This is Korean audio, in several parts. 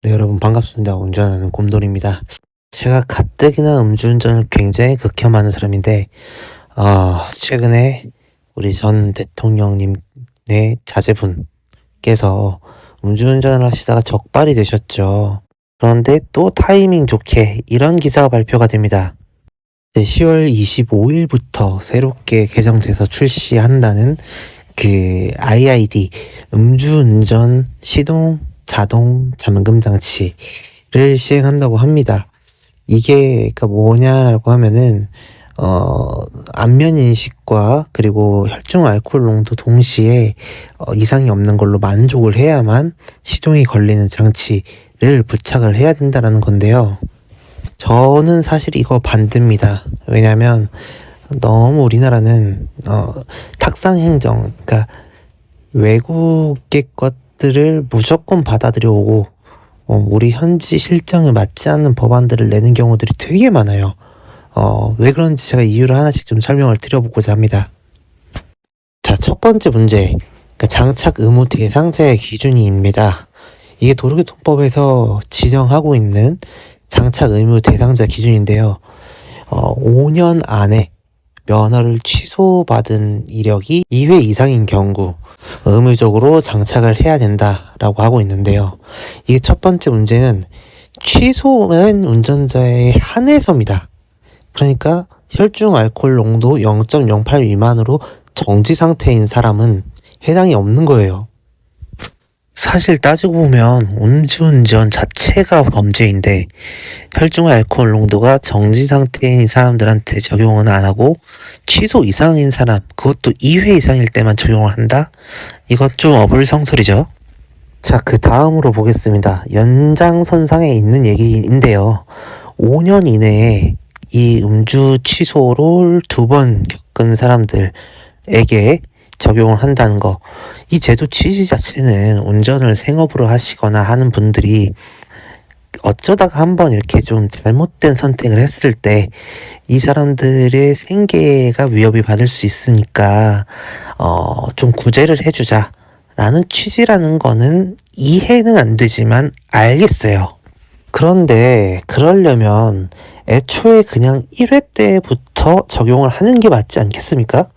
네, 여러분 반갑습니다. 운전하는 곰돌이입니다. 제가 가뜩이나 음주운전을 굉장히 극혐하는 사람인데, 최근에 우리 전 대통령님의 자제분께서 음주운전을 하시다가 적발이 되셨죠. 그런데 또 타이밍 좋게 이런 기사가 발표가 됩니다. 10월 25일부터 새롭게 개정돼서 출시한다는 그 IID 음주운전 시동 자동 잠금 장치를 시행한다고 합니다. 이게 그러니까 뭐냐라고 하면은 안면 인식과 그리고 혈중 알코올 농도 동시에 이상이 없는 걸로 만족을 해야만 시동이 걸리는 장치를 부착을 해야 된다라는 건데요. 저는 사실 이거 반대입니다. 왜냐면 너무 우리나라는 탁상 행정, 그러니까 외국의 것들을 무조건 받아들여 오고 우리 현지 실정에 맞지 않는 법안들을 내는 경우들이 되게 많아요. 왜 그런지 제가 이유를 하나씩 좀 설명을 드려보고자 합니다. 자, 첫 번째 문제, 그러니까 장착 의무 대상자의 기준입니다. 이게 도로교통법에서 지정하고 있는 장착 의무 대상자 기준인데요. 5년 안에 면허를 취소받은 이력이 2회 이상인 경우 의무적으로 장착을 해야 된다라고 하고 있는데요. 이게 첫 번째 문제는 취소한 운전자에 한해서입니다. 그러니까 혈중 알코올 농도 0.08 미만으로 정지 상태인 사람은 해당이 없는 거예요. 사실 따지고 보면 음주운전 자체가 범죄인데 혈중 알코올 농도가 정지 상태인 사람들한테 적용은 안 하고 취소 이상인 사람, 그것도 2회 이상일 때만 적용을 한다? 이건 좀 어불성설이죠. 자, 그 다음으로 보겠습니다. 연장선상에 있는 얘기인데요. 5년 이내에 이 음주 취소를 2번 겪은 사람들에게 적용을 한다는 거. 이 제도 취지 자체는 운전을 생업으로 하시거나 하는 분들이 어쩌다가 한번 이렇게 좀 잘못된 선택을 했을 때 이 사람들의 생계가 위협이 받을 수 있으니까 좀 구제를 해주자라는 취지라는 거는 이해는 안 되지만 알겠어요. 그런데 그러려면 애초에 그냥 1회 때부터 적용을 하는 게 맞지 않겠습니까?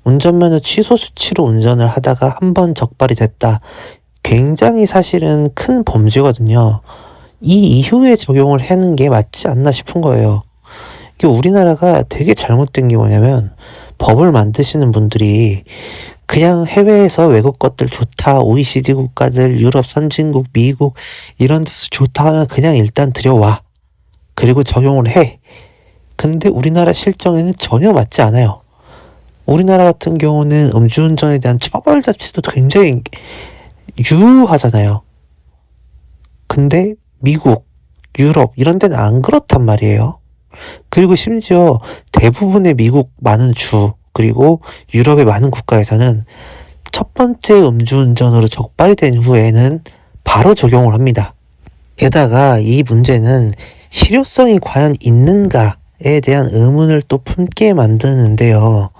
운전면허 취소 수치로 운전을 하다가 한 번 적발이 됐다. 굉장히 사실은 큰 범죄거든요. 이 이후에 적용을 하는 게 맞지 않나 싶은 거예요. 이게 우리나라가 되게 잘못된 게 뭐냐면 법을 만드시는 분들이 그냥 해외에서 외국 것들 좋다, OECD 국가들, 유럽 선진국, 미국 이런 데서 좋다 하면 그냥 일단 들여와. 그리고 적용을 해. 근데 우리나라 실정에는 전혀 맞지 않아요. 우리나라 같은 경우는 음주운전에 대한 처벌 자체도 굉장히 유하잖아요. 근데 미국, 유럽 이런 데는 안 그렇단 말이에요. 그리고 심지어 대부분의 미국 많은 주 그리고 유럽의 많은 국가에서는 첫 번째 음주운전으로 적발이 된 후에는 바로 적용을 합니다. 게다가 이 문제는 실효성이 과연 있는가에 대한 의문을 또 품게 만드는데요.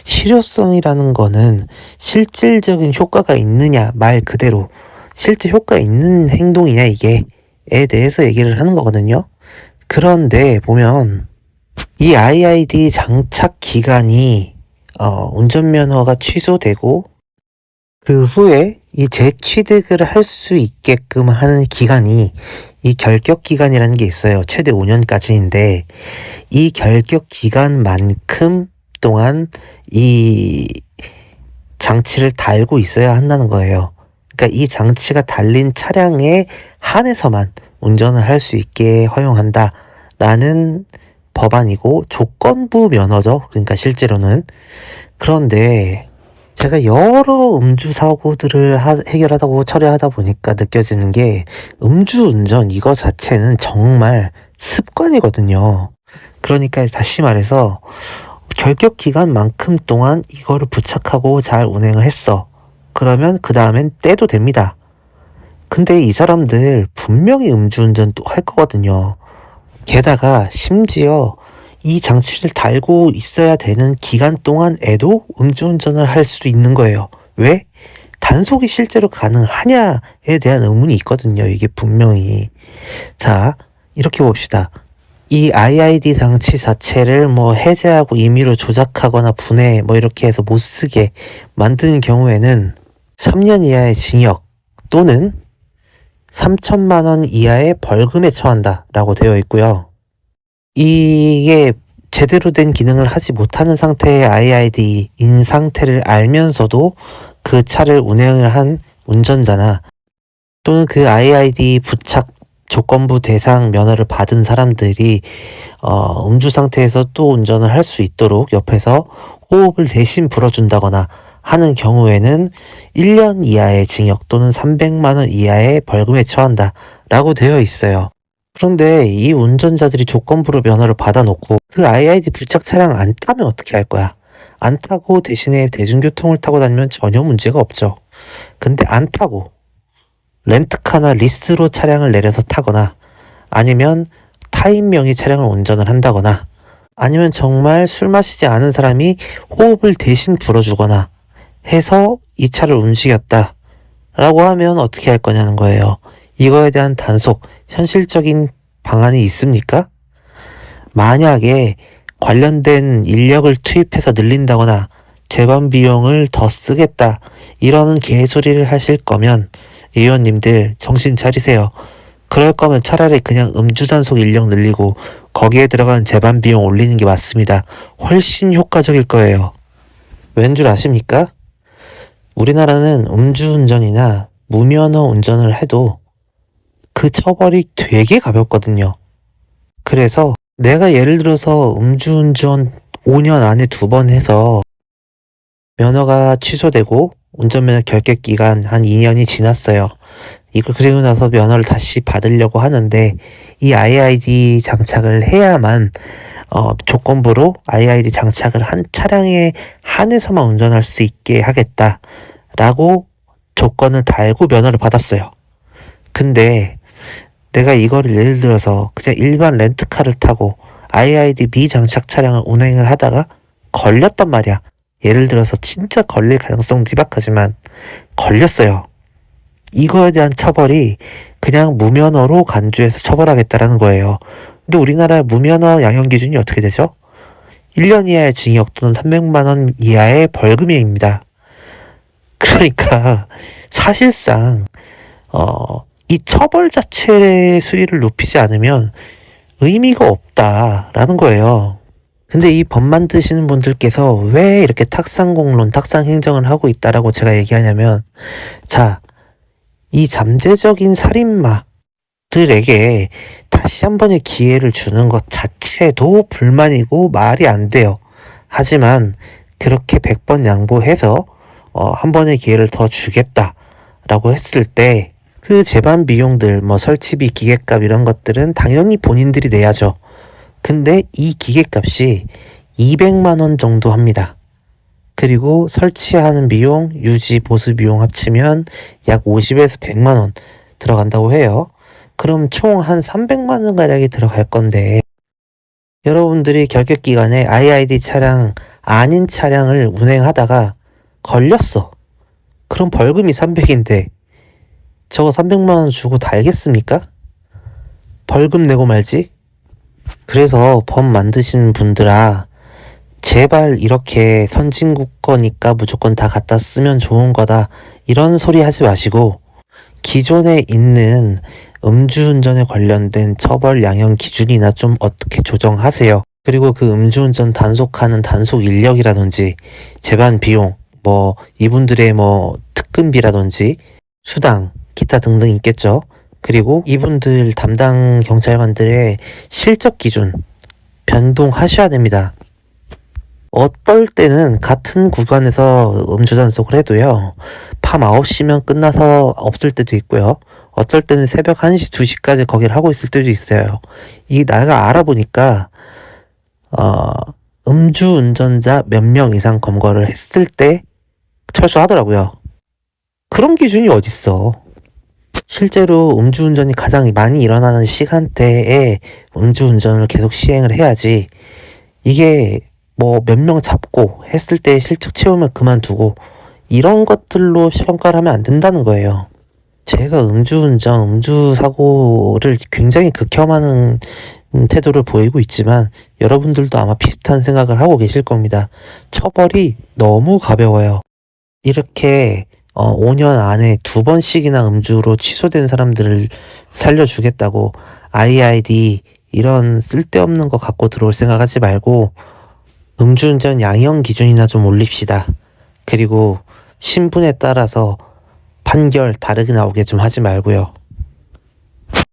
실효성이라는 거는 실질적인 효과가 있느냐 말 그대로 실제 효과 있는 행동이냐 이게에 대해서 얘기를 하는 거거든요. 그런데 보면 이 IID 장착 기간이 운전면허가 취소되고 그 후에 이 재취득을 할 수 있게끔 하는 기간이 이 결격 기간이라는 게 있어요. 최대 5년까지인데 이 결격 기간만큼 동안 이 장치를 달고 있어야 한다는 거예요. 그러니까 이 장치가 달린 차량에 한해서만 운전을 할 수 있게 허용한다라는 법안이고 조건부 면허죠. 그러니까 실제로는. 그런데 제가 여러 음주 사고들을 해결하다고 처리하다 보니까 느껴지는 게 음주운전 이거 자체는 정말 습관이거든요. 그러니까 다시 말해서 결격 기간만큼 동안 이거를 부착하고 잘 운행을 했어. 그러면 그 다음엔 떼도 됩니다. 근데 이 사람들 분명히 음주운전 또 할 거거든요. 게다가 심지어 이 장치를 달고 있어야 되는 기간 동안에도 음주운전을 할 수 있는 거예요. 왜? 단속이 실제로 가능하냐에 대한 의문이 있거든요. 이게 분명히. 자, 이렇게 봅시다. 이 IID 장치 자체를 뭐 해제하고 임의로 조작하거나 분해 뭐 이렇게 해서 못 쓰게 만드는 경우에는 3년 이하의 징역 또는 3천만 원 이하의 벌금에 처한다 라고 되어 있고요. 이게 제대로 된 기능을 하지 못하는 상태의 IID인 상태를 알면서도 그 차를 운행을 한 운전자나 또는 그 IID 부착 조건부 대상 면허를 받은 사람들이 음주 상태에서 또 운전을 할 수 있도록 옆에서 호흡을 대신 불어준다거나 하는 경우에는 1년 이하의 징역 또는 300만 원 이하의 벌금에 처한다 라고 되어 있어요. 그런데 이 운전자들이 조건부로 면허를 받아놓고 그 IID 부착 차량 안 타면 어떻게 할 거야? 안 타고 대신에 대중교통을 타고 다니면 전혀 문제가 없죠. 근데 안 타고 렌트카나 리스로 차량을 내려서 타거나 아니면 타인 명의 차량을 운전을 한다거나 아니면 정말 술 마시지 않은 사람이 호흡을 대신 불어주거나 해서 이 차를 움직였다 라고 하면 어떻게 할 거냐는 거예요. 이거에 대한 단속, 현실적인 방안이 있습니까? 만약에 관련된 인력을 투입해서 늘린다거나 재반 비용을 더 쓰겠다 이러는 개소리를 하실 거면 의원님들 정신 차리세요. 그럴 거면 차라리 그냥 음주단속 인력 늘리고 거기에 들어간 재반 비용 올리는 게 맞습니다. 훨씬 효과적일 거예요. 왠 줄 아십니까? 우리나라는 음주운전이나 무면허 운전을 해도 그 처벌이 되게 가볍거든요. 그래서 내가 예를 들어서 음주운전 5년 안에 2번 해서 면허가 취소되고 운전면허 결격 기간 한 2년이 지났어요. 이걸 그리고 나서 면허를 다시 받으려고 하는데 이 IID 장착을 해야만 조건부로 IID 장착을 한 차량에 한해서만 운전할 수 있게 하겠다라고 조건을 달고 면허를 받았어요. 근데 내가 이거를 예를 들어서 그냥 일반 렌트카를 타고 IID 미장착 차량을 운행을 하다가 걸렸단 말이야. 예를 들어서 진짜 걸릴 가능성은 희박하지만 걸렸어요. 이거에 대한 처벌이 그냥 무면허로 간주해서 처벌하겠다라는 거예요. 근데 우리나라 무면허 양형 기준이 어떻게 되죠? 1년 이하의 징역 또는 300만 원 이하의 벌금입니다. 그러니까 사실상 이 처벌 자체의 수위를 높이지 않으면 의미가 없다라는 거예요. 근데 이 법 만드시는 분들께서 왜 이렇게 탁상공론, 탁상행정을 하고 있다라고 제가 얘기하냐면, 자, 이 잠재적인 살인마들에게 다시 한 번의 기회를 주는 것 자체도 불만이고 말이 안 돼요. 하지만 그렇게 100번 양보해서 한 번의 기회를 더 주겠다라고 했을 때 그 재반 비용들, 뭐 설치비, 기계값 이런 것들은 당연히 본인들이 내야죠. 근데 이 기계값이 200만 원 정도 합니다. 그리고 설치하는 비용, 유지, 보수 비용 합치면 약 50에서 100만 원 들어간다고 해요. 그럼 총 한 300만 원 가량이 들어갈 건데 여러분들이 결격 기간에 IID 차량 아닌 차량을 운행하다가 걸렸어. 그럼 벌금이 300인데 저거 300만 원 주고 달겠습니까? 벌금 내고 말지? 그래서 법 만드신 분들아, 제발 이렇게 선진국 거니까 무조건 다 갖다 쓰면 좋은 거다 이런 소리 하지 마시고 기존에 있는 음주운전에 관련된 처벌 양형 기준이나 좀 어떻게 조정하세요. 그리고 그 음주운전 단속하는 단속 인력이라든지 재반 비용, 뭐 이분들의 뭐 특근비라든지 수당, 기타 등등 있겠죠. 그리고 이분들 담당 경찰관들의 실적 기준 변동하셔야 됩니다. 어떨 때는 같은 구간에서 음주 단속을 해도요, 밤 9시면 끝나서 없을 때도 있고요. 어쩔 때는 새벽 1시, 2시까지 거기를 하고 있을 때도 있어요. 이 내가 알아보니까 음주 운전자 몇 명 이상 검거를 했을 때 철수하더라고요. 그런 기준이 어딨어. 실제로 음주운전이 가장 많이 일어나는 시간대에 음주운전을 계속 시행을 해야지 이게 뭐 몇 명 잡고 했을 때 실적 채우면 그만두고 이런 것들로 평가를 하면 안 된다는 거예요. 제가 음주운전, 음주사고를 굉장히 극혐하는 태도를 보이고 있지만 여러분들도 아마 비슷한 생각을 하고 계실 겁니다. 처벌이 너무 가벼워요. 이렇게 5년 안에 2번씩이나 음주로 취소된 사람들을 살려주겠다고 IID 이런 쓸데없는 거 갖고 들어올 생각하지 말고 음주운전 양형 기준이나 좀 올립시다. 그리고 신분에 따라서 판결 다르게 나오게 좀 하지 말고요.